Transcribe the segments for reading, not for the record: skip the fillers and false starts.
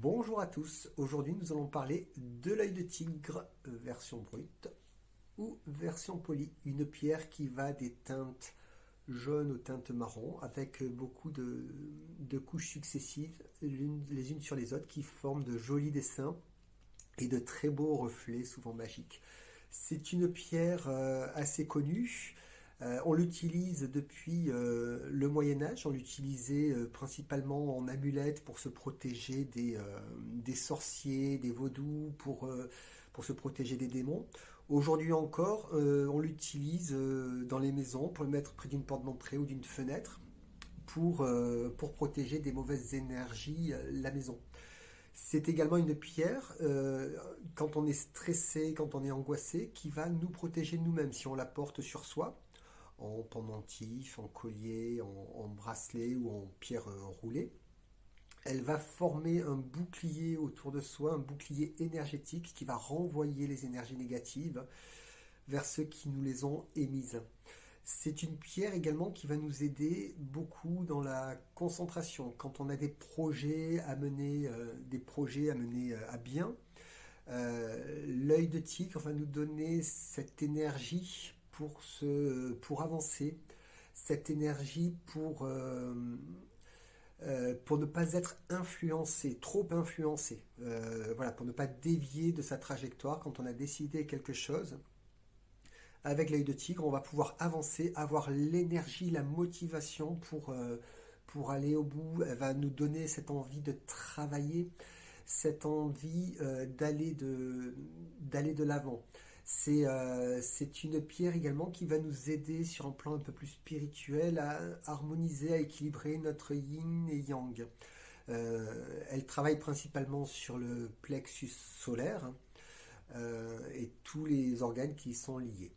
Bonjour à tous, aujourd'hui nous allons parler de l'œil de tigre version brute ou version polie, une pierre qui va des teintes jaunes aux teintes marron avec beaucoup de couches successives les unes sur les autres qui forment de jolis dessins et de très beaux reflets souvent magiques. C'est une pierre assez connue. On l'utilise depuis le Moyen Âge. On l'utilisait principalement en amulette pour se protéger des sorciers, des vaudous, pour se protéger des démons. Aujourd'hui encore, on l'utilise dans les maisons pour le mettre près d'une porte d'entrée ou d'une fenêtre pour protéger des mauvaises énergies la maison. C'est également une pierre, quand on est stressé, quand on est angoissé, qui va nous protéger nous-mêmes si on la porte sur soi, en pendentif, en collier, en bracelet ou en pierre roulée. Elle va former un bouclier autour de soi, un bouclier énergétique qui va renvoyer les énergies négatives vers ceux qui nous les ont émises. C'est une pierre également qui va nous aider beaucoup dans la concentration. Quand on a des projets à mener à bien, l'œil de tigre va nous donner cette énergie pour avancer, cette énergie pour ne pas être influencé, trop influencé. Voilà, pour ne pas dévier de sa trajectoire quand on a décidé quelque chose. Avec l'œil de tigre, on va pouvoir avancer, avoir l'énergie, la motivation pour aller au bout. Elle va nous donner cette envie de travailler, cette envie d'aller de l'avant. C'est une pierre également qui va nous aider sur un plan un peu plus spirituel à harmoniser, à équilibrer notre yin et yang. Elle travaille principalement sur le plexus solaire et tous les organes qui y sont liés.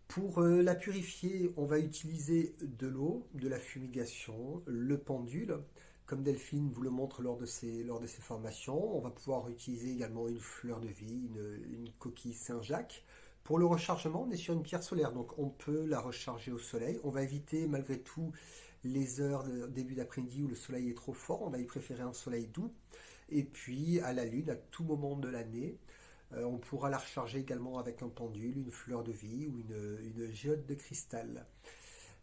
Pour la purifier, on va utiliser de l'eau, de la fumigation, le pendule, comme Delphine vous le montre lors de ses formations. On va pouvoir utiliser également une fleur de vie, une coquille Saint-Jacques. Pour le rechargement, on est sur une pierre solaire, donc on peut la recharger au soleil. On va éviter malgré tout les heures de début d'après-midi où le soleil est trop fort. On va y préférer un soleil doux. Et puis à la lune, à tout moment de l'année. On pourra la recharger également avec un pendule, une fleur de vie ou une géode de cristal.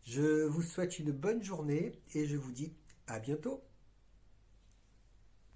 Je vous souhaite une bonne journée et je vous dis à bientôt.